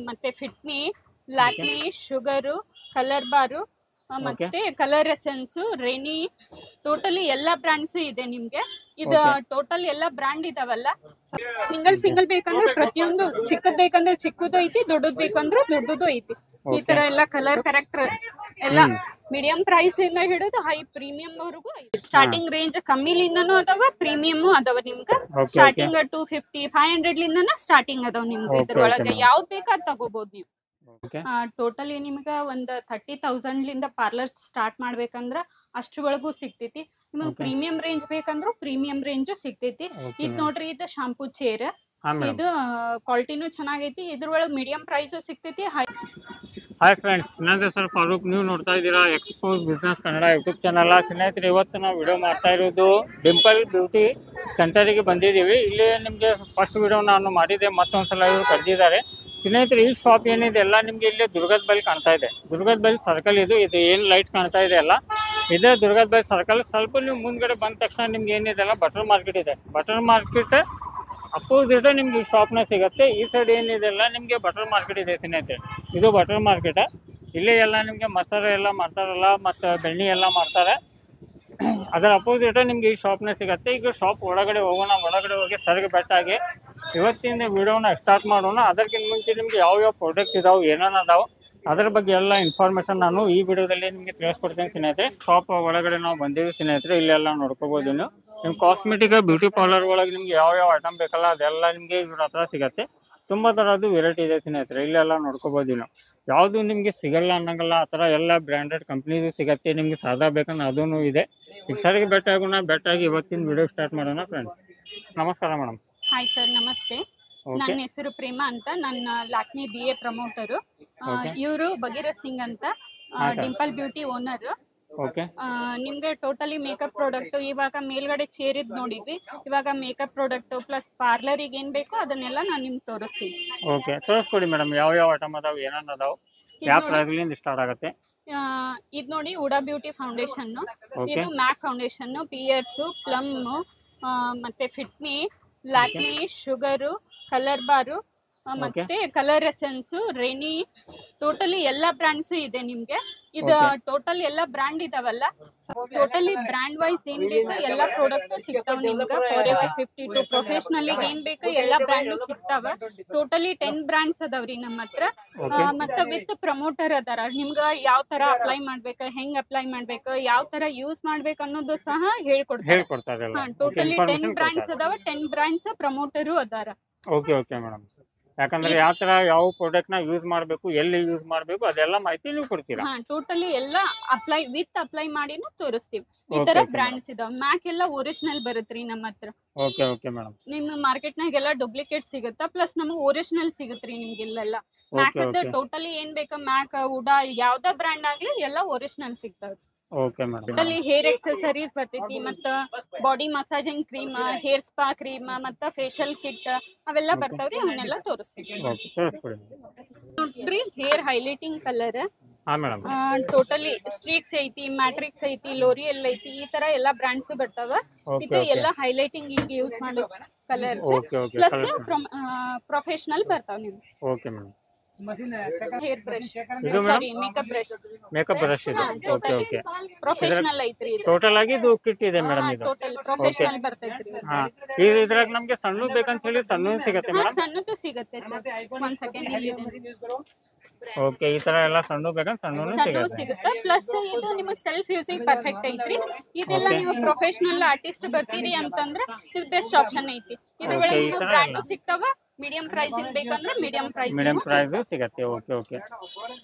ಮತ್ತೆ Fit Me, Lakme, sugar, colour ಬಾರು, ಮತ್ತೆ colour essence, Rennie, totally ಎಲ್ಲಾ ಬ್ರಾಂಡ್ಸ್ ಇದೆ ನಿಮ್ಗೆ. ಇದು ಟೋಟಲ್ ಎಲ್ಲಾ ಬ್ರಾಂಡ್ ಇದಾವಲ್ಲ. ಸಿಂಗಲ್ ಬೇಕಂದ್ರೆ ಪ್ರತಿಯೊಂದು, ಚಿಕ್ಕದ್ ಬೇಕಂದ್ರೆ ಚಿಕ್ಕದು ಐತಿ, ದೊಡ್ಡದ್ ಬೇಕಂದ್ರೆ ದೊಡ್ಡದು ಐತಿ. ಈ ತರ ಎಲ್ಲ ಕಲರ್ ಕರೆಕ್ಟರ್ ಎಲ್ಲ ಮೀಡಿಯಂ ಪ್ರೈಸ್ ಲಿಂದ ಹಿಡಿದು ಹೈ ಪ್ರೀಮಿಯಂ ವರೆಗೂ ಸ್ಟಾರ್ಟಿಂಗ್ ರೇಂಜ್ ಕಮ್ಮಿಲಿಂದನೂ ಅದಾವ, ಪ್ರೀಮಿಯಂ ಅದಾವ. ನಿಮ್ಗೆ ಸ್ಟಾರ್ಟಿಂಗ್ 250, 500 ಲಿಂದನ ಸ್ಟಾರ್ಟಿಂಗ್ ಅದಾವ ನಿಮ್ಗೆ. ಇದ್ರೊಳಗೆ ಯಾವ್ದು ಬೇಕಾ ಅದ್ ತಗೋಬಹುದು ನೀವು. ಟೋಟಲಿ ನಿಮ್ಗ ಒಂದ್ 30,000 ಲಿಂದ ಪಾರ್ಲರ್ ಸ್ಟಾರ್ಟ್ ಮಾಡ್ಬೇಕಂದ್ರ ಅಷ್ಟ್ರೊಳಗೂ ಸಿಗ್ತೈತಿ. ನಿಮ್ಗೆ ಪ್ರೀಮಿಯಂ ರೇಂಜ್ ಬೇಕಂದ್ರು ಪ್ರೀಮಿಯಂ ರೇಂಜ್ ಸಿಗ್ತೈತಿ. ಇದ್ ನೋಡ್ರಿ, ಇದು ಶಾಂಪೂ ಚೇರ್, ಇದು ಕ್ವಾಲಿಟಿನೂ ಚೆನ್ನಾಗೈತಿ. ಇದ್ರೊಳಗೆ ಮೀಡಿಯಂ ಪ್ರೈಸ್ ಸಿಗ್ತೈತಿ. ಹಾಯ್ ಫ್ರೆಂಡ್ಸ್, ನನ್ನ ಹೆಸರು ಫಾರೂಕ್. ನೀವು ನೋಡ್ತಾ ಇದ್ದೀರಾ expose business Kannada YouTube channel. ಸ್ನೇಹಿತರೆ, ಇವತ್ತು ನಾವು ವಿಡಿಯೋ ಮಾಡ್ತಾ ಇರೋದು ಡಿಂಪಲ್ ಬ್ಯೂಟಿ ಸೆಂಟರಿಗೆ ಬಂದಿದ್ದೀವಿ. ಇಲ್ಲಿ ನಿಮಗೆ ಫಸ್ಟ್ ವಿಡಿಯೋ ನಾನು ಮಾಡಿದ್ದೆ, ಮತ್ತೊಂದ್ಸಲ ಇವರು ಕರೆದಿದ್ದಾರೆ. ಸ್ನೇಹಿತರೆ, ಈ ಶಾಪ್ ಏನಿದೆ ಎಲ್ಲ ನಿಮಗೆ ಇಲ್ಲಿ ದುರ್ಗದ ಬೈಲ್ ಕಾಣ್ತಾ ಇದೆ. ದುರ್ಗದ ಬೈಲ್ ಸರ್ಕಲ್ ಇದು ಏನು ಲೈಟ್ ಕಾಣ್ತಾ ಇದೆ ಅಲ್ಲ, ಇದೇ ದುರ್ಗದ ಬೈಲ್ ಸರ್ಕಲ್. ಸ್ವಲ್ಪ ನೀವು ಮುಂದ್ಗಡೆ ಬಂದ ತಕ್ಷಣ ನಿಮ್ಗೆ ಏನಿದೆ ಅಲ್ಲ, ಬಟರ್ ಮಾರ್ಕೆಟ್ ಇದೆ. ಬಟರ್ ಮಾರ್ಕೆಟ್ ಅಪೋಸಿಟ್ ನಿಮ್ಗೆ ಈ ಶಾಪ್ನ ಸಿಗುತ್ತೆ. ಈ ಸೈಡ್ ಏನಿದೆ ಅಲ್ಲ ನಿಮಗೆ ಬಟರ್ ಮಾರ್ಕೆಟ್ ಇದೆ ಸ್ನೇಹಿತರೆ. ಇದು ಬಟರ್ ಮಾರ್ಕೆಟ್. ಇಲ್ಲೇ ಎಲ್ಲ ನಿಮಗೆ ಮಸಾಲೆ ಎಲ್ಲ ಮಾಡ್ತಾರಲ್ಲ, ಮತ್ತು ಬೆಣ್ಣೆ ಎಲ್ಲ ಮಾಡ್ತಾರೆ. ಅದರ ಅಪೋಸಿಟ್ ನಿಮ್ಗೆ ಈ ಶಾಪ್ನ ಸಿಗುತ್ತೆ. ಈಗ ಶಾಪ್ ಒಳಗಡೆ ಹೋಗೋಣ. ಒಳಗಡೆ ಹೋಗಿ ಸರ್ಗೆ ಬೆಟ್ಟಾಗಿ ಇವತ್ತಿನ ವಿಡಿಯೋನ ಸ್ಟಾರ್ಟ್ ಮಾಡೋಣ. ಅದಕ್ಕಿಂತ ಮುಂಚೆ ನಿಮ್ಗೆ ಯಾವ್ಯಾವ ಪ್ರಾಡಕ್ಟ್ ಇದಾವೆ, ಏನೇನು ಅದಾವೆ, ಅದರ ಬಗ್ಗೆ ಎಲ್ಲ ಇನ್ಫಾರ್ಮೇಷನ್ ನಾನು ಈ ವಿಡಿಯೋದಲ್ಲಿ ನಿಮಗೆ ತಿಳಿಸ್ಕೊಡ್ತೀನಿ ಸ್ನೇಹಿತರೆ. ಶಾಪ್ ಒಳಗಡೆ ನಾವು ಬಂದೀವಿ ಸ್ನೇಹಿತರೆ. ಇಲ್ಲೆಲ್ಲ ನೋಡ್ಕೋಬೋದು. ನೀವು ನಿಮ್ಮ ಕಾಸ್ಮೆಟಿಕ್ ಬ್ಯೂಟಿ ಪಾರ್ಲರ್ ಒಳಗೆ ನಿಮ್ಗೆ ಯಾವ ಐಟಮ್ ಬೇಕಲ್ಲ ಅದೆಲ್ಲ ನಿಮಗೆ ಇವ್ರ ಹತ್ರ ಸಿಗುತ್ತೆ. ತುಂಬ ಥರದ್ದು ವೆರೈಟಿ ಇದೆ ಸ್ನೇಹಿತರೆ. ಇಲ್ಲೆಲ್ಲ ನೋಡ್ಕೋಬೋದು. ನಾವು ಯಾವುದು ನಿಮಗೆ ಸಿಗಲ್ಲ ಅನ್ನಂಗಲ್ಲ, ಆ ಥರ ಎಲ್ಲ ಬ್ರ್ಯಾಂಡೆಡ್ ಕಂಪ್ನೀಸು ಸಿಗುತ್ತೆ. ನಿಮಗೆ ಸಾದಾ ಬೇಕಂದ್ರೆ ಅದೂ ಇದೆ. ಈಗ ಸರ್ಗೆ ಬೆಟ್ಟಾಗೋಣ. ಬೆಟ್ಟಾಗಿ ಇವತ್ತಿನ ವಿಡಿಯೋ ಸ್ಟಾರ್ಟ್ ಮಾಡೋಣ ಫ್ರೆಂಡ್ಸ್. ನಮಸ್ಕಾರ ಮೇಡಮ್. ಹಾಯ್ ಸರ್, ನಮಸ್ತೆ. ನನ್ನ ಹೆಸರು ಪ್ರೇಮಾ ಅಂತ. ನನ್ನ ಲ್ಯಾಕ್ಮಿ BA ಪ್ರಮೋಟರು. ಇವರು ಭಗೀರಥ್ ಸಿಂಗ್ ಅಂತ, ಡಿಂಪಲ್ ಬ್ಯೂಟಿ ಓನರ್. ನಿಮ್ಗೆ ಟೋಟಲಿ ಮೇಕಪ್ ಪ್ರಾಡಕ್ಟ್, ಇವಾಗ ಮೇಲ್ಗಡೆ ಚೇರ್ ಇದ್ ನೋಡಿದ್ವಿ. ಇವಾಗ ಮೇಕಪ್ ಪ್ರಾಡಕ್ಟ್ ಪ್ಲಸ್ ಪಾರ್ಲರಿಗೆ ಏನ್ ಬೇಕೋ ಅದನ್ನೆಲ್ಲ ನಾನು ನಿಮ್ಗೆ ತೋರಿಸ್ತೀನಿ. ಓಕೆ, ತೋರಿಸ್ಕೊಡಿ ಮೇಡಮ್. ಯಾವ ಐಟಮ್ ಅದಾವ, ಏನೇನು ಅದಾವ, ಯಾವ ಪ್ರೈಸ್ಲಿಂದ ಸ್ಟಾರ್ಟ್ ಆಗುತ್ತೆ? ಇದು ನೋಡಿ, ಉಡಾ ಬ್ಯೂಟಿ ಫೌಂಡೇಶನ್, ಇದು ಮ್ಯಾಕ್ ಫೌಂಡೇಶನ್, ಪಿಯರ್ಸ್, ಪ್ಲಮ್, ಮತ್ತೆ ಫಿಟ್ಮಿ, ಲ್ಯಾಕ್ಮಿ, ಶುಗರು, ಕಲರ್ ಬಾರು, ಮತ್ತೆ ಕಲರ್ ಎಸೆನ್ಸ್, ರೆನಿ, ಟೋಟಲಿ ಎಲ್ಲಾ ಬ್ರಾಂಡ್ಸ್ ಇದೆ ನಿಮ್ಗೆ. ಇದು ಟೋಟಲ್ ಎಲ್ಲಾ ಬ್ರಾಂಡ್ ಇದಾವಲ್ಲ. ಟೋಟಲಿ ಬ್ರಾಂಡ್ ವೈಸ್ ಏನ್ ಬೇಕು ಎಲ್ಲಾ ಪ್ರಾಡಕ್ಟ್ ಸಿಗ್ತಾವ ನಿಮ್ಗೆ. ಫಾರೆವರ್ 52 ಪ್ರೊಫೆಷನಲ್ ಏನ್ ಬೇಕು ಎಲ್ಲಾ ಬ್ರಾಂಡ್ ಸಿಗ್ತಾವ. ಟೋಟಲಿ 10 ಬ್ರಾಂಡ್ಸ್ ಅದಾವ್ರಿ ನಮ್ಮ ಹತ್ರ. ಮತ್ತೆ ವಿತ್ ಪ್ರಮೋಟರ್ ಅದಾರ. ನಿಮ್ಗ ಯಾವ ತರ ಅಪ್ಲೈ ಮಾಡ್ಬೇಕು, ಹೆಂಗ್ ಅಪ್ಲೈ ಮಾಡ್ಬೇಕು, ಯಾವ ತರ ಯೂಸ್ ಮಾಡ್ಬೇಕು ಅನ್ನೋದು ಸಹ ಹೇಳ್ಕೊಡ್ತಾರೆ. ಟೋಟಲಿ 10 ಬ್ರಾಂಡ್ಸ್ ಅದಾವ. 10 ಬ್ರಾಂಡ್ಸ್ ಪ್ರಮೋಟರು ಅದಾರ. Okay okay madam. ಯಾಕಂದ್ರೆ ಯಾವ ತರ ಯಾವ ಪ್ರಾಡಕ್ಟ್ ನ ಯೂಸ್ ಮಾಡಬೇಕು, ಎಲ್ಲಿ ಯೂಸ್ ಮಾಡಬೇಕು, ಅದೆಲ್ಲ ಮಾಹಿತಿ ನೀವು ಕೊಡ್ತೀರಾ? ಟೋಟಲಿ ಎಲ್ಲ ಅಪ್ಲೈ ಮಾಡಿನೂ ತೋರಿಸ್ತೀವಿ. ಈ ತರ ಬ್ರಾಂಡ್ಸ್ ಇದಾವ. ಮ್ಯಾಕ್ ಎಲ್ಲ ಒರಿಜಿನಲ್ ಬರುತ್ತ್ರಿ ನಮ್ಮ ಹತ್ರ. Okay okay madam. ನಿಮ್ಮ ಮಾರ್ಕೆಟ್ ನಾಗೆಲ್ಲ ಡೂಪ್ಲಿಕೇಟ್ ಸಿಗುತ್ತಾ, ಪ್ಲಸ್ ನಮಗೆ ಒರಿಜಿನಲ್ ಸಿಗುತ್ತ್ರಿ ನಿಮ್ಗೆಲ್ಲ. ಮ್ಯಾಕ್ ಟೋಟಲಿ ಏನ್ ಬೇಕಾ, ಮ್ಯಾಕ್, ಉಡಾ, ಯಾವ್ದಾ ಬ್ರಾಂಡ್ ಆಗ್ಲಿ ಎಲ್ಲ ಒರಿಜಿನಲ್ ಸಿಗ್ತಾವ. Okay madam. Totally hair accessories ಬರ್ತೈತಿ, ಮತ್ತ body massaging cream, hair spa cream, ಮತ್ತ ಫೇಶಿಯಲ್ ಕಿಟ್ ಅವೆಲ್ಲ ಬರ್ತಾವ್ರಿ. ಅವನ್ನೆಲ್ಲ ತೋರಿಸ್ತೀವಿ. ನೋಡ್ರಿ, hair highlighting colour, totally streaks ಐತಿ, ಮ್ಯಾಟ್ರಿಕ್ಸ್ ಐತಿ, ಲೋರಿಯಲ್ ಐತಿ. ಈ ತರ ಎಲ್ಲಾ ಬ್ರಾಂಡ್ಸ್ ಬರ್ತಾವ. ಇದು ಎಲ್ಲ ಹೈಲೈಟಿಂಗ್ ಈಗ ಯೂಸ್ ಮಾಡೋ ಕಲರ್ಸ್, ಪ್ಲಸ್ ಪ್ರೊಫೆಷನಲ್ ಬರ್ತಾವ ನಿಮ್ಗೆ. Okay madam. ಹೇರ್ ಬ್ರಷ್, ಸಾರಿ ಮೇಕಪ್ ಬ್ರಷ್ ಇದೆ. Okay okay. ಪ್ರೊಫೆಷನಲ್ ಐತ್ರಿ ಇದು. ಟೋಟಲ್ ಆಗಿ ಇದು ಕಿಟ್ ಇದೆ ಮೇಡಮ್. ಇದು ಟೋಟಲ್ ಪ್ರೊಫೆಷನಲ್ ಬರ್ತೈತ್ರಿ. ಇದ್ರಾಗ ನಮಗೆ ಸಣ್ಣ ಬೇಕಂತ ಹೇಳಿ ಸಣ್ಣ ಸಿಗುತ್ತೆ ಮೇಡಮ್? ಸಣ್ಣದು ಸಿಗುತ್ತೆ ಸರ್. 1 ಸೆಕೆಂಡ್ ಇಲ್ಲಿ. ಓಕೆ, ಈ ತರ ಎಲ್ಲ ಸಣ್ಣ ಬೇಕಂತ ಸಣ್ಣನು ಸಿಗುತ್ತೆ. ಪ್ಲಸ್ ಇದು ನಿಮಗೆ ಸೆಲ್ಫ್ ಯೂಸಿಂಗ್ ಪರ್ಫೆಕ್ಟ್ ಐತ್ರಿ. ಇದೆಲ್ಲ ನೀವು ಪ್ರೊಫೆಷನಲ್ ಆರ್ಟಿಸ್ಟ್ ಬರ್ತೀರಿ ಅಂತಂದ್ರೆ ಇದು ಬೆಸ್ಟ್ ಆಪ್ಷನ್ ಐತಿ. ಇದ್ರೊಳಗೆ ನಿಮಗೆ ಬ್ರಾಂಡ್ ಸಿಗ್ತಾವ. ಮೀಡಿಯಂ ಪ್ರೈಸ್ ಬೇಕಂದ್ರೆ ಮೀಡಿಯಂ ಪ್ರೈಸ್ ಸಿಗುತ್ತೆ. Okay okay.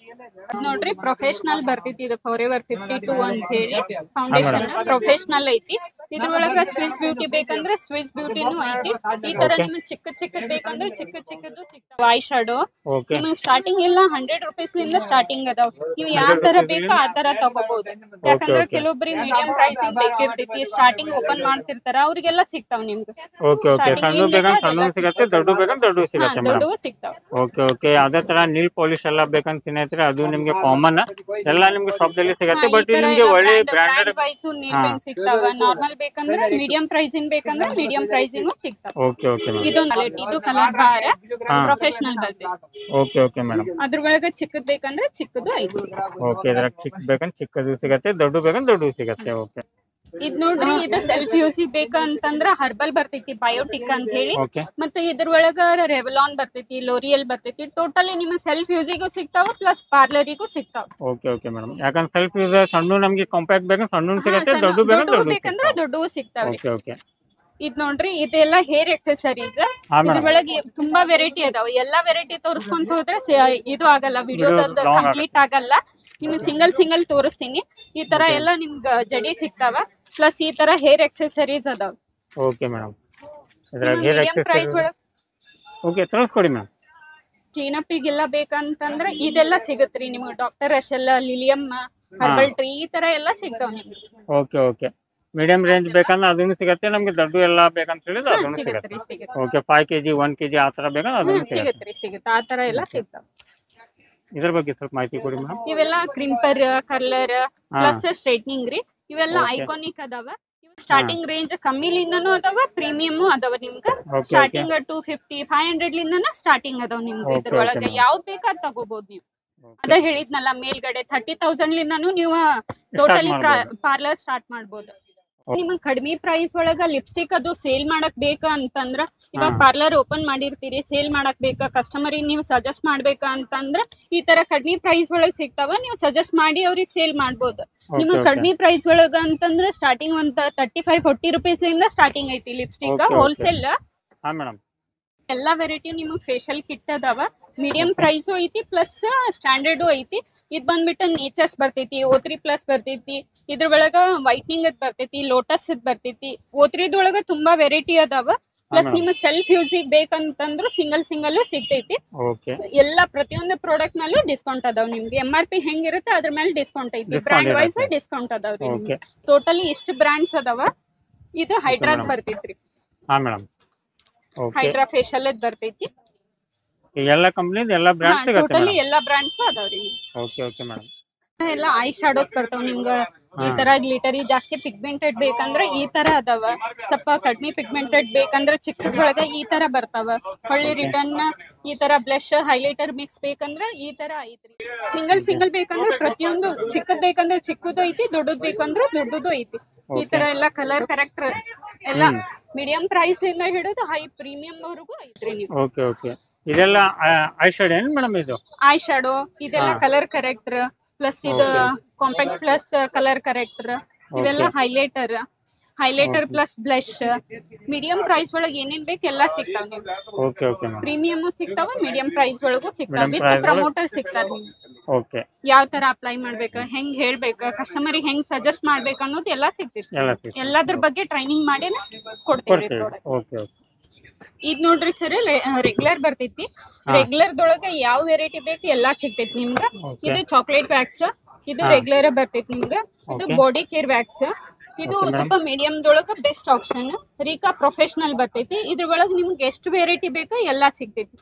ನೋಡ್ರಿ, ಪ್ರೊಫೆಷನಲ್ ಬರ್ತೈತಿ. ಇದು ಫಾರೆವರ್ 52 ಅಂತ ಹೇಳಿ ಫೌಂಡೇಶನ್ ಪ್ರೊಫೆಷನಲ್ ಐತಿ. ಇದ್ರೊಳಗ ಸ್ವಿಸ್ ಬ್ಯೂಟಿ ಬೇಕಂದ್ರೆ ಸ್ವಿಸ್ ಬ್ಯೂಟಿನೂ ಐತಿ. ಈ ತರ ನಿಮ್ಗೆ ಚಿಕ್ಕದ್ ಬೇಕಂದ್ರೆ ಚಿಕ್ಕದ್ದು ಸಿಗ್ತಾವ. ಐ ಶಾಡೋ ನಿಮ್ಗೆ ಸ್ಟಾರ್ಟಿಂಗ್ ಎಲ್ಲ 100 ರೂಪೀಸ್ ಲಿಂದ ಸ್ಟಾರ್ಟಿಂಗ್ ಅದಾವ. ನೀವು ಯಾವ ತರ ಬೇಕೋ ಆ ತರ ತಗೋಬಹುದು. ಯಾಕಂದ್ರೆ ಕೆಲವೊಬ್ರಿಗೆ ಮೀಡಿಯಂ ಪ್ರೈಸ್ ಬೇಕಿರ್ತೈತಿ, ಸ್ಟಾರ್ಟಿಂಗ್ ಓಪನ್ ಮಾಡ್ತಿರ್ತಾರ, ಅವ್ರಿಗೆಲ್ಲ ಸಿಗ್ತಾವ ನಿಮ್ಗೆ. Okay okay. ಸಣ್ಣ ಬೇಕಂದ್ರೆ ಸಣ್ಣ ಸಿಗುತ್ತೆ, ದೊಡ್ಡ ಬೇಕಂದ್ರೆ ದೊಡ್ಡ ಸಿಗುತ್ತೆ ಮೇಡಮ್. Okay okay. ಅದೇ ತರ ನೀಲ್ ಪಾಲಿಶ್ ಎಲ್ಲ ಬೇಕಂತ ಸ್ನೇಹಿತರೆ, ಅದು ನಿಮ್ಗೆ ಕಾಮನ್ ಎಲ್ಲ ನಿಮ್ಗೆ ಶಾಪ್ ದಲ್ಲಿ ಸಿಗುತ್ತೆ. ಬಟ್ ನಿಮ್ಗೆ ಒಳ್ಳೆ ಬ್ರಾಂಡೆಡ್ ವೈಸ್ ನೀಲ್ ಪೇಂಟ್ ಸಿಗ್ತಾವ, ನಾರ್ಮಲ್ ಬೇಕಂದ್ರೆ ಮೀಡಿಯಂ ಪ್ರೈಸ್ ಬೇಕಂದ್ರೆ ಮೀಡಿಯಂ ಪ್ರೈಸ್ ಸಿಗ್ತಾವ. Okay okay madam. ಇದು palette, ಇದು ಕಲರ್ ಬಾರ್ ಹಾ. ಪ್ರೊಫೆಷನಲ್ ಬರ್ತೈತಿ. Okay okay madam. ಅದ್ರೊಳಗ ಚಿಕ್ಕದ್ ಬೇಕಂದ್ರೆ ಚಿಕ್ಕದು ಐತಿ. ಓಕೆ ಇದ್ರಾಗ ಚಿಕ್ಕ ಬೇಕಂದ್ರೆ ಚಿಕ್ಕದು ಸಿಗತ್ತೆ, ದೊಡ್ಡ ಬೇಕಂದ್ರೆ ದೊಡ್ಡದು ಸಿಗತ್ತೆ. ಓಕೆ ಇದ್ ನೋಡ್ರಿ, ಇದು ಸೆಲ್ಫ್ ಯೂಸ್ ಬೇಕಂತಂದ್ರ ಹರ್ಬಲ್ ಬರ್ತೈತಿ, ಬಯೋಟಿಕ್ ಅಂತ ಹೇಳಿ. ಓಕೆ ಮತ್ತೆ ಇದ್ರೊಳಗ ರೆವಲಾನ್ ಬರ್ತೈತಿ, ಲೋರಿಯಲ್ ಬರ್ತೈತಿ. ಟೋಟಲಿ ನಿಮ್ ಸೆಲ್ಫ್ ಯೂಸಿಗೂ ಸಿಗ್ತಾವ ಪ್ಲಸ್ ಪಾರ್ಲರಿಗೂ ಸಿಗ್ತಾವ. Okay okay madam. ಯಾಕಂದ್ರೆ ಸೆಲ್ಫ್ ಯೂಸ್ ಸಣ್ಣ ನಮ್ಗೆ ಕಾಂಪ್ಯಾಕ್ಟ್ ಬೇಕಂದ್ರೆ ಸಣ್ಣ ಸಿಗತ್ತೆ, ದೊಡ್ಡ ಬೇಕಂದ್ರೆ ದೊಡ್ಡ ಬೇಕಂದ್ರೆ ದೊಡ್ಡವು ಸಿಗ್ತಾವ್ರಿ. Okay okay. ಇದ್ ನೋಡ್ರಿ, ಇದೆಲ್ಲ ಹೇರ್ ಎಕ್ಸೆಸರೀಸ್. ಹಾ ಮೇಡಮ್. ಇದ್ರೊಳಗೆ ತುಂಬಾ ವೆರೈಟಿ ಅದಾವ. ಎಲ್ಲಾ ವೆರೈಟಿ ತೋರಿಸ್ಕೊಂತ ಹೋದ್ರೆ ಇದು ಆಗಲ್ಲ, ವಿಡಿಯೋದಲ್ಲಿ long ಕಂಪ್ಲೀಟ್ ಆಗಲ್ಲ. ನಿಮ್ಗೆ ಸಿಂಗಲ್ ಸಿಂಗಲ್ ತೋರಿಸ್ತೀನಿ. ಈ ತರ ಎಲ್ಲ ನಿಮ್ಗ ಜಡಿ ಸಿಗ್ತಾವ, ಪ್ಲಸ್ ಈ ತರ ಹೇರ್ ಎಕ್ಸೆಸರೀಸ್ ಅದಾವ. Okay madam. ಇದ್ರಾಗ ಹೇರ್ ಮೀಡಿಯಂ ಪ್ರೈಸ್ ಎಕ್ಸೆಸರೀಸ್. ಒಳಗ ಓಕೆ ತೋರಿಸ್ಕೊಡಿ ಮೇಡಮ್. ಕ್ಲೀನಪ್ ಗೆಲ್ಲ ಬೇಕಂತಂದ್ರ ಇದೆಲ್ಲ ಸಿಗತ್ರಿ ನಿಮ್ಗೆ. ಡಾಕ್ಟರ್ ಅಶೆಲ್ಲ, ಲಿಲಿಯಂ, ಹರ್ಬಲ್ ಟ್ರೀ, ಈ ತರ ಎಲ್ಲ ಸಿಗ್ತಾವ ನಿಮ್ಗೆ. Okay okay. ಮೀಡಿಯಂ ರೇಂಜ್ ಬೇಕಂದ್ರೆ ಅದನ್ನು ಸಿಗತ್ತೆ, ನಮ್ಗೆ ದೊಡ್ಡ ಎಲ್ಲ ಬೇಕಂತ ಹೇಳಿದ್ರೆ ಅದನ್ನು ಸಿಗತ್ತೆ. ಸಿಗತ್ರಿ. ಓಕೆ 5 kg 1 kg ಆ ತರ ಬೇಕಂದ್ರೆ ಅದನ್ನು ಸಿಗತ್ತೆ. ಸಿಗತ್ತೆ, ಆ ತರ ಎಲ್ಲ ಸಿಗ್ತಾವ. ಇದ್ರ ಬಗ್ಗೆ ಸ್ವಲ್ಪ ಮಾಹಿತಿ ಕೊಡಿ ಮೇಡಮ್. ಇವೆಲ್ಲ ಕ್ರಿಂಪರ್, ಕರ್ಲರ್ ಪ್ಲಸ್ ಸ್ಟ್ರೈಟ್ನಿಂಗ್ ರೀ. ಇವೆಲ್ಲ ಐಕಾನಿಕ್ ಅದಾವ. ಸ್ಟಾರ್ಟಿಂಗ್ ರೇಂಜ್ ಕಮ್ಮಿಲಿಂದನೂ ಅದಾವ, ಪ್ರೀಮಿಯಮ್ ಅದಾವ. ನಿಮ್ಗೆ ಸ್ಟಾರ್ಟಿಂಗ್ 250 500 ಲಿಂದನ ಸ್ಟಾರ್ಟಿಂಗ್ ಅದಾವ ನಿಮ್ಗೆ. ಇದ್ರೊಳಗ ಯಾವ್ದ್ ಬೇಕಾ ಅದ್ ತಗೋಬಹುದು ನೀವು. ಅದ ಹೇಳಿದ್ನಲ್ಲ, ಮೇಲ್ಗಡೆ 30,000 ಲಿಂದನೂ ನೀವು ಟೋಟಲಿ ಪಾರ್ಲರ್ ಸ್ಟಾರ್ಟ್ ಮಾಡ್ಬೋದು. ನಿಮಗ್ ಕಡಿಮೆ ಪ್ರೈಸ್ ಒಳಗ ಲಿಪ್ಸ್ಟಿಕ್ ಅದು ಸೇಲ್ ಮಾಡಕ್ ಬೇಕಾ ಅಂತಂದ್ರ, ಇವಾಗ ಪಾರ್ಲರ್ ಓಪನ್ ಮಾಡಿರ್ತೀರಿ, ಸೇಲ್ ಮಾಡಕ್ ಬೇಕಾ, ಕಸ್ಟಮರಿಗೆ ನೀವು ಸಜೆಸ್ಟ್ ಮಾಡ್ಬೇಕಾ ಅಂತಂದ್ರ ಈ ತರ ಕಡಿಮೆ ಪ್ರೈಸ್ ಒಳಗ್ ಸಿಗ್ತಾವ. ನೀವು ಸಜೆಸ್ಟ್ ಮಾಡಿ ಅವ್ರಿಗೆ ಸೇಲ್ ಮಾಡ್ಬೋದು. ನಿಮಗ್ ಕಡಿಮೆ ಪ್ರೈಸ್ ಒಳಗ ಅಂತಂದ್ರ ಸ್ಟಾರ್ಟಿಂಗ್ ಒಂದ್ 35-40 ರೂಪೀಸ್ ಲಿಂದ ಸ್ಟಾರ್ಟಿಂಗ್ ಐತಿ ಲಿಪ್ಸ್ಟಿಕ್ ಹೋಲ್ಸೇಲ್. ಹಾ ಮೇಡಮ್. ಎಲ್ಲಾ ವೆರೈಟಿ ನಿಮಗ್ ಫೇಶಿಯಲ್ ಕಿಟ್ ಅದಾವ. ಮೀಡಿಯಂ ಪ್ರೈಸು ಐತಿ ಪ್ಲಸ್ ಸ್ಟ್ಯಾಂಡರ್ಡು ಐತಿ. ಇದ್ ಬಂದ್ಬಿಟ್ಟು ನೇಚರ್ಸ್ ಬರ್ತೈತಿ, O3+ ಬರ್ತೈತಿ. ಇದ್ರ ಒಳಗ ವೈಟ್ನಿಂಗ್ ಅದ್ ಬರ್ತೈತಿ, ಲೋಟಸ್ ಅದ್ ಬರ್ತೈತಿ. O3ದೊಳಗ ತುಂಬಾ ವೆರೈಟಿ ಅದಾವ. ಪ್ಲಸ್ ನಿಮ್ಮ ಸೆಲ್ಫ್ ಯೂಸಿಗೆ ಬೇಕಂತಂದ್ರು ಸಿಂಗಲ್ ಸಿಗ್ತೈತಿ. ಓಕೆ. ಎಲ್ಲಾ ಪ್ರತಿಯೊಂದು ಪ್ರಾಡಕ್ಟ್ ಮೇಲೂ ಡಿಸ್ಕೌಂಟ್ ಅದಾವ ನಿಮ್ಗೆ. MRP ಹೆಂಗಿರುತ್ತೆ ಅದ್ರ ಮೇಲೆ ಡಿಸ್ಕೌಂಟ್ ಐತಿ. ಬ್ರ್ಯಾಂಡ್ ವೈಸ್ ಡಿಸ್ಕೌಂಟ್ ಅದಾವ್ರಿ. ಟೋಟಲಿ ಇಷ್ಟು ಬ್ರ್ಯಾಂಡ್ಸ್ ಅದಾವ. ಇದು ಹೈಡ್ರಾದ್ ಬರ್ತೈತ್ರಿ. ಹಾ ಮೇಡಮ್. ಓಕೆ. ಹೈಡ್ರಾ ಫೇಶಿಯಲ್ ಅದ್ ಬರ್ತೈತಿ. ಎಲ್ಲ ಕಂಪನಿದ ಎಲ್ಲ ಬ್ರ್ಯಾಂಡ್ ಸಿಗುತ್ತೆ ಟೋಟಲಿ ಎಲ್ಲಾ ಬ್ರ್ಯಾಂಡ್ಸ್ ಅದಾವ್ರಿ. Okay okay madam. ಎಲ್ಲ ಐ ಶಾಡೋಸ್ ಬರ್ತಾವ ನಿಮ್ಗ. ಈ ತರ ಗ್ಲಿಟರಿ ಜಾಸ್ತಿ ಪಿಗ್ಮೆಂಟೆಡ್ ಬೇಕಂದ್ರ ಈ ತರ ಅದಾವ. ಸ್ವಲ್ಪ ಕಡಿಮೆ ಪಿಗ್ಮೆಂಟೆಡ್ ಬೇಕಂದ್ರ ಚಿಕ್ಕದ್ರೊಳಗ ಈ ತರ ಬರ್ತಾವ. ಹೊಳ್ಳಿ ರಿಟರ್ನ್ ಈ ತರ ಬ್ಲಶ್ ಹೈಲೈಟರ್ ಮಿಕ್ಸ್ ಬೇಕಂದ್ರ ಈ ತರ ಐತ್ರಿ. ಸಿಂಗಲ್ ಬೇಕಂದ್ರ ಪ್ರತಿಯೊಂದು, ಚಿಕ್ಕದ್ ಬೇಕಂದ್ರ ಚಿಕ್ಕದು ಐತಿ, ದೊಡ್ಡದ್ ಬೇಕಂದ್ರ ದೊಡ್ಡದು ಐತಿ. ಈ ತರ ಎಲ್ಲ ಕಲರ್ ಕರೆಕ್ಟರ್ ಎಲ್ಲ ಮೀಡಿಯಂ ಪ್ರೈಸ್ ಲಿಂದ ಹಿಡಿದು ಹೈ ಪ್ರೀಮಿಯಂ ವರೆಗೂ ಐತ್ರಿ. ನೀವು ಓಕೆ ಓಕೆ. ಇದೆಲ್ಲ ಐ ಶಾಡೋ ಏನು ಮೇಡಮ್? ಇದು ಐ ಶಾಡೋ, ಇದೆಲ್ಲ ಕಲರ್ ಕರೆಕ್ಟರ್ ಪ್ಲಸ್ ಇದು ಕಾಂಪ್ಯಾಕ್ಟ್ ಪ್ಲಸ್ ಕಲರ್ ಕರೆಕ್ಟರ್. ಇವೆಲ್ಲ highlighter plus blush. Medium price ಒಳಗ ಏನೇನ್ ಬೇಕು ಎಲ್ಲಾ ಸಿಗ್ತಾವ ನಿಮ್ಗೆ. Okay okay madam. ಪ್ರೀಮಿಯಂ ಸಿಗ್ತಾವ, ಮೀಡಿಯಂ ಪ್ರೈಸ್ ಒಳಗೂ ಸಿಗ್ತಾವ. ವಿತ್ ಪ್ರಮೋಟರ್ ಸಿಗ್ತಾರ. ಓಕೆ. ಯಾವ ತರ ಅಪ್ಲೈ ಮಾಡ್ಬೇಕ, ಹೆಂಗ್ ಹೇಳ್ಬೇಕ, ಕಸ್ಟಮರ್ ಹೆಂಗ್ ಸಜೆಸ್ಟ್ ಮಾಡ್ಬೇಕು ಅನ್ನೋದು ಎಲ್ಲಾ ಸಿಗ್ತೈತಿ. ಎಲ್ಲಾದ್ರ ಬಗ್ಗೆ ಟ್ರೈನಿಂಗ್ ಮಾಡಿ ಕೊಡ್ತೀವಿ. Okay okay. ಇದ್ ನೋಡ್ರಿ ಸರ್, ರೆಗ್ಯುಲರ್ ಬರ್ತೈತಿ. ರೆಗ್ಯುಲರ್ ದೊಳಗ ಯಾವ ವೆರೈಟಿ ಬೇಕು ಎಲ್ಲಾ ಸಿಗ್ತೈತಿ ನಿಮ್ಗ. ಇದು ಚಾಕ್ಲೇಟ್ ವ್ಯಾಕ್ಸ್, ಇದು ರೆಗ್ಯುಲರ್ ಬರ್ತೈತಿ ನಿಮ್ಗ. ಇದು ಬಾಡಿ ಕೇರ್ ವ್ಯಾಕ್ಸ್. ಇದು ಸ್ವಲ್ಪ ಮೀಡಿಯಂ ದೊಳಗ ಬೆಸ್ಟ್ ಆಪ್ಷನ್. ರೀಕಾ ಪ್ರೊಫೆಷನಲ್ ಬರ್ತೈತಿ. ಇದ್ರ ಒಳಗ ನಿಮ್ಗೆ ಎಷ್ಟು ವೆರೈಟಿ ಬೇಕೋ ಎಲ್ಲಾ ಸಿಗ್ತೈತಿ.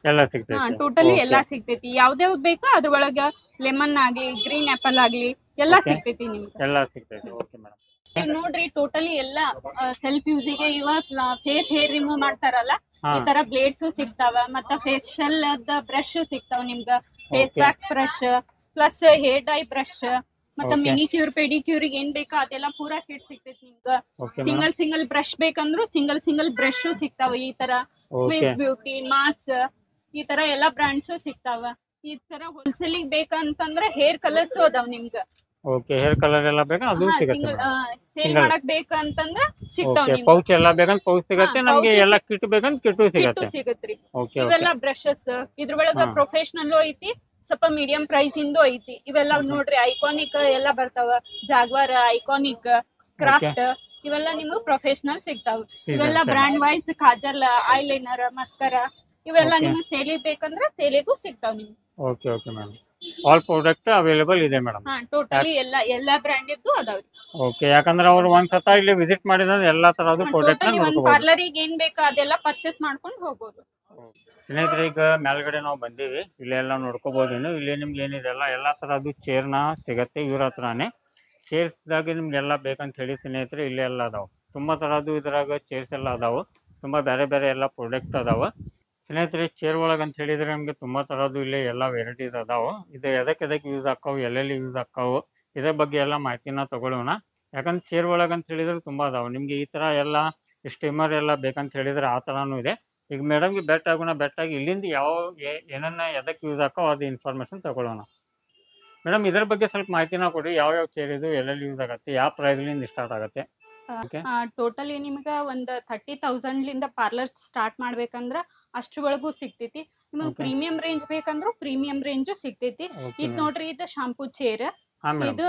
ಟೋಟಲಿ ಎಲ್ಲಾ ಸಿಗ್ತೈತಿ. ಯಾವ್ದಾವ್ದು ಬೇಕೋ ಅದ್ರೊಳಗ ಲೆಮನ್ ಆಗ್ಲಿ, ಗ್ರೀನ್ ಆಪಲ್ ಆಗ್ಲಿ ಎಲ್ಲಾ ಸಿಗ್ತೈತಿ ನಿಮ್ಗೆ. ನೋಡ್ರಿ, ಟೋಟಲಿ ಎಲ್ಲಾ ಸೆಲ್ಫ್ ಯೂಸಿಗೆ. ಇವಾಗ ಫೇಸ್ ಹೇರ್ ರಿಮೂವ್ ಮಾಡ್ತಾರಲ್ಲ, ಈ ತರ ಬ್ಲೇಡ್ಸ್ ಸಿಗ್ತಾವ. ಮತ್ತ ಫೇಶಿಯಲ್ ಬ್ರಷ್ ಸಿಗ್ತಾವ ನಿಮ್ಗ. Face pack brush plus hair dye brush, ಮತ್ತ ಮಿನಿಕ್ಯೂರ್ ಪೆಡಿಕ್ಯೂರ್ ಏನ್ ಬೇಕಾ ಅದೆಲ್ಲ ಪೂರಾ ಕಿಟ್ ಸಿಗ್ತೈತಿ ನಿಮ್ಗ. ಸಿಂಗಲ್ ಬ್ರಷ್ ಬೇಕಂದ್ರು ಸಿಂಗಲ್ ಬ್ರಷ್ ಸಿಗ್ತಾವ. ಈ ತರ ಸ್ವಿಸ್ ಬ್ಯೂಟಿ, ಮಾಸ್, ಈ ತರ ಎಲ್ಲಾ ಬ್ರಾಂಡ್ಸ್ ಸಿಗ್ತಾವ. ಈ ತರ ಹೋಲ್ಸೇಲ್ ಬೇಕಂತಂದ್ರ ಹೇರ್ ಕಲರ್ಸ್ ಅದಾವ ನಿಮ್ಗ. ಓಕೆ. ಹೇರ್ ಕಲರ್ ಎಲ್ಲ ಬೇಕಾ ಅದು ಸಿಗುತ್ತೆ. ಸೇಲ್ ಮಾಡಕ್ ಬೇಕಂತಂದ್ರ ಸಿಗ್ತಾವ ನಿಮ್ಗೆ. ಪೌಚ್ ಎಲ್ಲ ಬೇಕಂತ ಪೌಚ್ ಸಿಗುತ್ತೆ. ನಮಗೆ ಎಲ್ಲ ಕಿಟ್ ಬೇಕಂತ ಕಿಟ್ಟು ಸಿಗತ್ರಿ. ಇವೆಲ್ಲ ಬ್ರಷಸ್. ಇದ್ರೊಳಗ ಪ್ರೊಫೆಷನಲ್ ಐತಿ, ಸ್ವಲ್ಪ ಮೀಡಿಯಂ ಪ್ರೈಸ್ ಇಂದು ಐತಿ. ಇವೆಲ್ಲ ನೋಡ್ರಿ ಐಕಾನಿಕ್ ಎಲ್ಲ ಬರ್ತಾವ. ಜಾಗ್ವಾರ್, ಐಕಾನಿಕ್, ಕ್ರಾಫ್ಟ್, ಇವೆಲ್ಲ ನಿಮ್ಗೆ ಪ್ರೊಫೆಷನಲ್ ಸಿಗ್ತಾವ. ಇವೆಲ್ಲ brand wise kajal, eyeliner, mascara, ಇವೆಲ್ಲ ನಿಮ್ಗೆ ಸೇಲಿಗೆ ಬೇಕಂದ್ರ ಸೇಲಿಗೂ ಸಿಗ್ತಾವ ನಿಮ್ಗೆ. Okay okay madam. All product available ಇದೆ ಮೇಡಮ್. ಟೋಟಲಿ ಎಲ್ಲಾ ಬ್ರಾಂಡ್ ಇದ್ದು ಅದಾವ್ರಿ. ಓಕೆ. ಯಾಕಂದ್ರೆ ಅವ್ರು ಒಂದ್ಸತ ಇಲ್ಲಿ ವಿಸಿಟ್ ಮಾಡಿದ್ರೆ ಎಲ್ಲಾ ತರದ್ದು ಪ್ರಾಡಕ್ಟ್ ಪಾರ್ಲರಿಗೆ ಏನ್ ಬೇಕಾ ಅದೆಲ್ಲ ಪರ್ಚೇಸ್ ಮಾಡ್ಕೊಂಡು ಹೋಗ್ಬೋದು. ಸ್ನೇಹಿತರೆ, ಈಗ ಮೇಲ್ಗಡೆ ನಾವು ಬಂದೀವಿ. ಇಲ್ಲೆಲ್ಲ ನೋಡ್ಕೋಬಹುದು. ಇಲ್ಲಿ ನಿಮ್ಗೆ ಏನಿದೆ ಎಲ್ಲಾ ತರದ್ದು ಚೇರ್ನ ಸಿಗತ್ತೆ ಇವ್ರ ಹತ್ರನೇ. ಚೇರ್ಸ್ದಾಗೆ ನಿಮ್ಗೆಲ್ಲ ಬೇಕಂತ ಹೇಳಿ ಸ್ನೇಹಿತರೆ ಇಲ್ಲೆಲ್ಲ ಅದಾವ. ತುಂಬ ಥರದ್ದು ಇದ್ರಾಗ ಚೇರ್ಸ್ ಎಲ್ಲ ಅದಾವೆ, ತುಂಬ ಬೇರೆ ಬೇರೆ ಎಲ್ಲ ಪ್ರಾಡಕ್ಟ್ ಅದಾವೆ. ಸ್ನೇಹಿತರೆ ಚೇರ್ ಒಳಗೆ ಅಂತ ಹೇಳಿದರೆ ನಮಗೆ ತುಂಬ ಥರದ್ದು ಇಲ್ಲಿ ಎಲ್ಲ ವೆರೈಟೀಸ್ ಅದಾವೆ. ಇದು ಎದಕ್ಕೆ ಯೂಸ್ ಆಕ್ಕಾವು, ಎಲ್ಲೆಲ್ಲಿ ಯೂಸ್ ಆಕ್ಕಾವು, ಇದ್ರ ಬಗ್ಗೆ ಎಲ್ಲ ಮಾಹಿತಿನ ತಗೊಳ್ಳೋಣ. ಯಾಕಂದ್ರೆ ಚೇರ್ ಒಳಗೆ ಅಂತ ಹೇಳಿದ್ರೆ ತುಂಬ ಅದಾವೆ. ನಿಮಗೆ ಈ ಥರ ಎಲ್ಲ ಸ್ಟೀಮರ್ ಎಲ್ಲ ಬೇಕಂತ ಹೇಳಿದರೆ ಆ ಥರನೂ ಇದೆ. ಈಗ ಮೇಡಮ್ಗೆ ಬೆಟ್ಟಾಗಿ ಇಲ್ಲಿಂದ ಯಾವ ಏನನ್ನ ಎದಕ್ಕೆ ಯೂಸ್ ಆಕಾವ ಅದು ಇನ್ಫಾರ್ಮೇಷನ್ ತಗೊಳ್ಳೋಣ. ಮೇಡಮ್ ಇದ್ರ ಬಗ್ಗೆ ಸ್ವಲ್ಪ ಮಾಹಿತಿನ ಕೊಡಿ. ಯಾವ ಚೇರ್ ಇದು, ಎಲ್ಲೆಲ್ಲಿ ಯೂಸ್ ಆಗುತ್ತೆ, ಯಾವ ಪ್ರೈಸ್ಲಿಂದ ಸ್ಟಾರ್ಟ್ ಆಗುತ್ತೆ? ಓಕೆ. ಟೋಟಲಿ ನಿಮ್ಗೆ ಒಂದು 30,000 ಪಾರ್ಲರ್ ಸ್ಟಾರ್ಟ್ ಮಾಡ್ಬೇಕಂದ್ರ ಅಷ್ಟ್ರೊಳಗೂ ಸಿಗ್ತೈತಿ. ನಿಮಗೆ Okay. ಪ್ರೀಮಿಯಂ ರೇಂಜ್ ಬೇಕಂದ್ರೂ ಪ್ರೀಮಿಯಂ ರೇಂಜು ಸಿಗ್ತೈತಿ. ಓಕೆ ಇದು ನೋಡ್ರಿ, ಇದು ಶಾಂಪೂ ಚೇರ್. ಹಾಂ ಮೇಡಮ್. ಇದು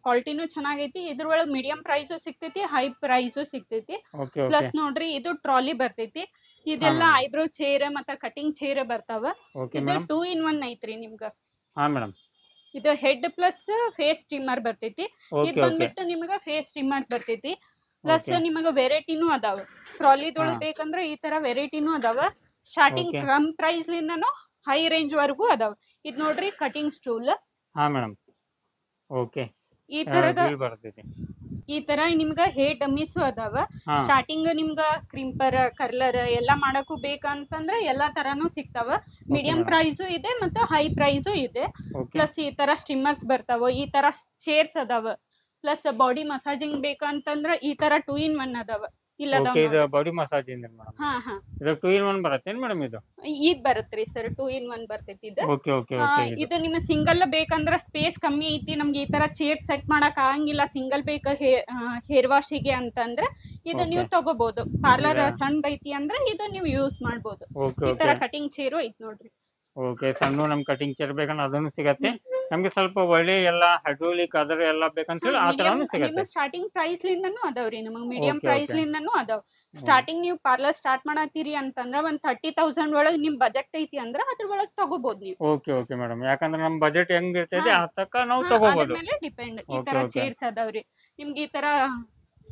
ಕ್ವಾಲಿಟಿನೂ ಚೆನ್ನಾಗೈತಿ. ಇದ್ರೊಳಗೆ ಮೀಡಿಯಂ ಪ್ರೈಸು ಸಿಗ್ತೈತಿ, ಹೈ ಪ್ರೈಸು ಸಿಗ್ತೈತಿ. ಓಕೆ ಓಕೆ ಪ್ಲಸ್ ನೋಡ್ರಿ, ಇದು ಟ್ರಾಲಿ ಬರ್ತೈತಿ. ಇದೆಲ್ಲ ಹಾ. ಐಬ್ರೋ ಚೇರ್ ಮತ್ತೆ ಕಟಿಂಗ್ ಚೇರ್ ಬರ್ತಾವ. ಓಕೆ ಇದು ಮೇಡಮ್. 2 in 1 ಐತ್ರಿ ನಿಮ್ಗ. ಹಾಂ ಮೇಡಮ್. ಇದು ಹೆಡ್ ಪ್ಲಸ್ ಫೇಸ್ ಟ್ರಿಮ್ಮರ್ ಬರ್ತೈತಿ. ಇದು ಓಕೆ ಓಕೆ ಬಂದ್ಬಿಟ್ಟು ನಿಮ್ಗ ಫೇಸ್ ಟ್ರಿಮ್ಮರ್ ಬರ್ತೈತಿ. ಪ್ಲಸ್ ಓಕೆ ನಿಮಗ ವೆರೈಟಿನೂ ಅದಾವ. ಟ್ರಾಲಿದೊಳಗೆ ಹಾಂ ಬೇಕಂದ್ರೆ ಈ ತರ ವೆರೈಟಿನೂ ಅದಾವ. ಸ್ಟಾರ್ಟಿಂಗ್ ಓಕೆ ಕಮ್ ಪ್ರೈಸ್ ಲಿಂದನು ಹೈ ರೇಂಜ್ ವರೆಗೂ ಅದಾವ. ಇದು ನೋಡ್ರಿ, ಕಟಿಂಗ್ ಸ್ಟೂಲ್. ಹಾಂ ಮೇಡಮ್. ಓಕೆ. ಈ ತರದ ವೀಲ್ ಬರ್ತೈತಿ. ಈ ತರ ನಿಮ್ಗ ಹೇರ್ ಡಮ್ಮೀಸು ಅದಾವ. ಹಾಂ ಸ್ಟಾರ್ಟಿಂಗ್ ನಿಮ್ಗ ಕ್ರಿಂಪರ್, ಕರ್ಲರ್ ಎಲ್ಲ ಮಾಡಕ್ಕೂ ಬೇಕಂತಂದ್ರೆ ಎಲ್ಲಾ ತರಾನು ಸಿಗ್ತಾವ. Okay medium madam. ಪ್ರೈಸು ಇದೆ ಮತ್ತೆ ಹೈ ಪ್ರೈಸು ಇದೆ. ಓಕೆ ಪ್ಲಸ್ ಈ ತರ ಸ್ಟಿಮ್ಮರ್ಸ್ ಬರ್ತಾವ, ಈ ತರ ಚೇರ್ಸ್ ಅದಾವ. ಪ್ಲಸ್ ಬಾಡಿ ಮಸಾಜಿಂಗ್ ಬೇಕಂತಂದ್ರ ಈ ತರ 2 in 1 ಅದಾವ. ಇಲ್ಲ ಅದಾವ ಓಕೆ. ಇದು ನೋಡ್ರಿ. ಬಾಡಿ ಮಸಾಜ್ ಇಂದ ಮೇಡಮ್. ಹಾ ಹಾ ಇದು 2 in 1 ಬರುತ್ತೆ ಮೇಡಮ್ ಇದು? ಇದ್ ಬರುತ್ತ್ರಿ ಸರ್, 2 in 1 ಬರ್ತೈತಿ ಇದು. Okay okay okay. ಇದು ಇದು ನಿಮ್ಮ ಸಿಂಗಲ್ ಬೇಕಂದ್ರ ಸ್ಪೇಸ್ ಕಮ್ಮಿ ಐತಿ, ನಮ್ಗೆ ಈ ತರ ಚೇರ್ ಸೆಟ್ ಮಾಡಕ್ ಆಗಂಗಿಲ್ಲ, ಸಿಂಗಲ್ ಬೇಕ ಹೇರ್ ವಾಶಿಗೆ ಅಂತಂದ್ರೆ ಇದು ಓಕೆ. ನೀವು ತಗೋಬಹುದು. ಪಾರ್ಲರ್ ಇದಾ? ಸಣ್ಣದೈತಿ ಅಂದ್ರೆ ಇದು ನೀವು ಯೂಸ್ ಮಾಡ್ಬೋದು. ಓಕೆ ಈ ತರ ಓಕೆ ಕಟಿಂಗ್ ಚೇರು ಐತಿ ನೋಡ್ರಿ. ಓಕೆ. ಸಣ್ಣ ನಮ್ ಕಟಿಂಗ್ ಚೇರ್ ಬೇಕಂದ್ರೆ ಅದನ್ನು ಸಿಗತ್ತೆ. ನಮ್ಗೆ ಸ್ವಲ್ಪ ಒಳ್ಳೆ ಎಲ್ಲ ಹೈಡ್ರೋಲಿಕ್ ಅದರ ಎಲ್ಲ ಬೇಕಂತ ಹೇಳಿ ಆ ಮೀಡಿಯಂ ತರಾನು ನಿಮ್ಮ ಸಿಗತ್ತೆ. ಸ್ಟಾರ್ಟಿಂಗ್ ಪ್ರೈಸ್ ಲಿಂದನೂ ಅದಾವ್ರಿ. ನಮಗ್ ಮೀಡಿಯಂ ಓಕೆ ಪ್ರೈಸ್ ಓಕೆ. ಲಿಂದನೂ ಅದಾವ್. ಸ್ಟಾರ್ಟಿಂಗ್ ನೀವು ಪಾರ್ಲರ್ ಸ್ಟಾರ್ಟ್ ಮಾಡತ್ತೀರಿ ಅಂತಂದ್ರ ಒಂದ್ 30,000 ಒಳಗ್ ನಿಮ್ ಬಜೆಟ್ ಐತಿ ಅಂದ್ರ ಅದ್ರ ಒಳಗ್ ತಗೋಬಹುದು ನೀವು. Okay okay madam. ಯಾಕಂದ್ರೆ ನಮ್ ಬಜೆಟ್ ಹೆಂಗ್ ಇರ್ತೈತಿ ಹಾ ಆ ತಕ್ಕ ನಾವು ಅದ್ರ ತಗೋಬಹುದು. ಮೇಲೆ ಡಿಪೆಂಡ್. ಈ ಓಕೆ ತರ ಓಕೆ. ಚೇರ್ಸ್ ಅದಾವ್ರಿ. ನಿಮ್ಗೆ ಈ ತರ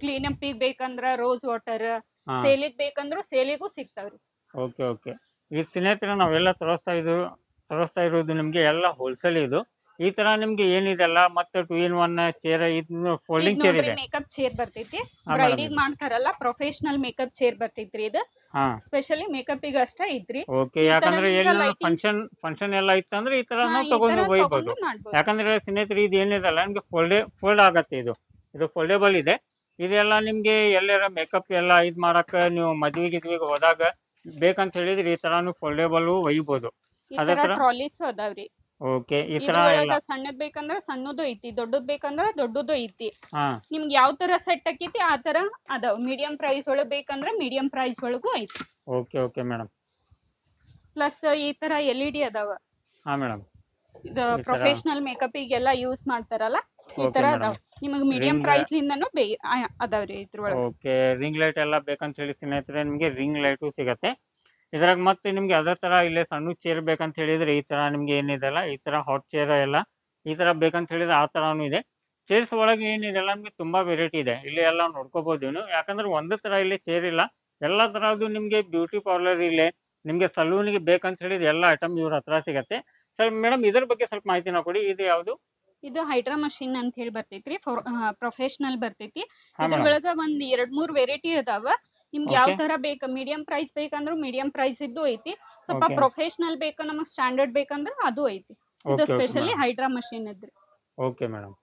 ಕ್ಲೀನ್ ಅಪ್ ಬೇಕಂದ್ರ ರೋಸ್ ವಾಟರ್, ಹಾ ಸೇಲಿಗ್ ಬೇಕಂದ್ರು ಸೇಲಿಗೂ ಸಿಗ್ತಾವ್ರಿ. Okay okay. ಈ ಸ್ನೇಹಿತರೆ ನಾವೆಲ್ಲ ತೋರಿಸ್ತಾ ಇರೋದು ನಿಮ್ಗೆ ಎಲ್ಲ ಹೋಲ್ಸೇಲ್ ಇದು. ಈ ತರ ನಿಮ್ಗೆ ಏನಿದೆಲ್ಲ ಮತ್ತೆ 2 in 1 ಚೇರ್, ಇದು ಈಗ ಫೋಲ್ಡಿಂಗ್ ಚೇರ್ ನೋಡ್ರಿ, ಇದೆ. ಮೇಕಪ್ ಚೇರ್ ಬರ್ತೈತಿ. ಹಾ ಮೇಡಮ್. ಬ್ರೈಡಿಗ್ ಮಾಡ್ತಾರಲ್ಲ, ಪ್ರೊಫೆಷನಲ್ ಮೇಕಪ್ ಚೇರ್ ಬರ್ತೈತ್ರಿ ಇದು. ಹಾ ಸ್ಪೆಷಲಿ ಮೇಕಪ್ ಗೆ ಅಷ್ಟ ಐತ್ರಿ. ಓಕೆ. ಈ ತರ ಯಾಕಂದ್ರೆ ನಿಮ್ಗ ಎಲ್ಲ ಲೈಟಿಂಗ್ ಫಂಕ್ಷನ್ ಎಲ್ಲ ಇತ್ತಂದ್ರೆ ಈ ತರ ನಾವು ಈ ತರ ತಗೊಂಡು ಒಯ್ಬೋದು. ತಗೊಂಡು ಮಾಡ್ಬೋದು. ಯಾಕಂದ್ರೆ ಸ್ನೇಹಿತರೆ ಇದು ಏನಿದೆಲ್ಲ ನಿಮ್ಗೆ ಫೋಲ್ಡ್ ಆಗತ್ತೆ. ಇದು ಫೋಲ್ಡೇಬಲ್ ಇದೆ. ಇದೆಲ್ಲ ನಿಮ್ಗೆ ಎಲ್ಲರ ಮೇಕಪ್ ಎಲ್ಲ ಇದು ಮಾಡಕ್ಕೆ ನೀವು ಮದ್ವಿಗೆ ಹೋದಾಗ ಬೇಕಂತ ಹೇಳಿದ್ರೆ ಈ ತರಾನು ಫೋಲ್ಡೇಬಲ್ ಒಯ್ಬೋದು. ಈ ಅದೇ ತರ ತರ. ಟ್ರಾಲೀಸ್ ಅದಾವ್ರಿ. ಓಕೆ. ಈ ತರ ಎಲ್ಲ. ಇದ್ರೊಳಗ ಸಣ್ಣದ್ ಬೇಕಂದ್ರ ಸಣ್ಣದು ಐತಿ, ದೊಡ್ಡದ್ ಬೇಕಂದ್ರ ದೊಡ್ಡದು ಐತಿ. ಹಾ ನಿಮ್ಗೆ ಯಾವ ತರ ಸೆಟ್ ಆಕೈತಿ ಆ ತರ ಅದಾವ. ಮೀಡಿಯಂ ಪ್ರೈಸ್ ಒಳಗ್ ಬೇಕಂದ್ರ ಮೀಡಿಯಂ ಪ್ರೈಸ್ ಒಳಗೂ ಐತಿ. Okay okay madam. ಪ್ಲಸ್ ಈ ತರ LED ಅದಾವ. ಹಾ ಮೇಡಮ್. ಇದು ಈ ತರ. ಪ್ರೊಫೆಷನಲ್ ಮೇಕಪ್ ಗೆಲ್ಲ ಯೂಸ್ ಮಾಡ್ತಾರಲ್ಲ, ಈ ಓಕೆ ತರ ಮೇಡಮ್. ಅದಾವ. ನಿಮಗ್ ಮೀಡಿಯಂ ರಿಂಗ್. ಪ್ರೈಸ್ ಲಿಂದನು ಅದಾವ್ರಿ ಇದ್ರೊಳಗ. ಓಕೆ. ರಿಂಗ್ ಲೈಟ್ ಎಲ್ಲ ಬೇಕಂತ ಹೇಳಿ ಸ್ನೇಹಿತರೆ ನಿಮ್ಗೆ ರಿಂಗ್ ಲೈಟು ಸಿಗತ್ತೆ ಇದ್ರಾಗ. ಮತ್ತೆ ನಿಮ್ಗೆ ಅದೇ ತರ ಇಲ್ಲೇ ಸಣ್ಣ ಚೇರ್ ಬೇಕಂತ ಹೇಳಿದ್ರೆ ಈ ತರ ನಿಮ್ಗೆ ಏನಿದೆಲ್ಲ ಈ ತರ ಹಾಟ್ ಚೇರ್ ಎಲ್ಲ ಈ ತರ ಬೇಕಂತ ಹೇಳಿದ್ರೆ ಆ ತರಾನು ಇದೆ. ಚೇರ್ಸ್ ಒಳಗೆ ಏನಿದೆಲ್ಲ ನಿಮ್ಗೆ ತುಂಬಾ ವೆರೈಟಿ ಇದೆ. ಇಲ್ಲಿ ಎಲ್ಲ ನೋಡ್ಕೋಬಹುದು ನೀವು. ಯಾಕಂದ್ರೆ ಒಂದೇ ತರ ಇಲ್ಲಿ ಚೇರ್ ಇಲ್ಲ, ಎಲ್ಲಾ ತರದ್ದು ನಿಮ್ಗೆ ಬ್ಯೂಟಿ ಪಾರ್ಲರ್ ಇಲ್ಲೇ ನಿಮ್ಗೆ ಸಲೂನ್ಗೆ ಬೇಕಂತ ಹೇಳಿದ್ರೆ ಎಲ್ಲ ಐಟಮ್ ಇವ್ರ ಹತ್ರ ಸಿಗತ್ತೆ. ಸ್ವಲ್ಪ ಮೇಡಮ್ ಇದ್ರ ಬಗ್ಗೆ ಸ್ವಲ್ಪ ಮಾಹಿತಿನ ಕೊಡಿ. ಇದು ಯಾವುದು? ಇದು ಹೈಡ್ರಾ ಮಷಿನ್ ಅಂತ ಹೇಳಿ ಬರ್ತೈತ್ರಿ. ಪ್ರೊಫೆಷನಲ್ ಬರ್ತೈತಿ. ಹಾ ಮೇಡಮ್. ಇದ್ರೊಳಗ ಒಂದ್ 2-3 ವೆರೈಟಿ ಅದಾವ. ನಿಮ್ಗೆ ಯಾವ ಓಕೆ ತರ ಬೇಕು, ಮೀಡಿಯಂ ಪ್ರೈಸ್ ಬೇಕಂದ್ರ ಮೀಡಿಯಂ ಪ್ರೈಸ್ ಇದ್ದು ಐತಿ. ಸ್ವಲ್ಪ ಓಕೆ ಪ್ರೊಫೆಷನಲ್ ಬೇಕು, ನಮಗ್ ಸ್ಟ್ಯಾಂಡರ್ಡ್ ಬೇಕಂದ್ರ ಅದು ಐತಿ. ಇದು okay okay specially madam. Hydra machine ಇದ್ರಿ. Okay madam.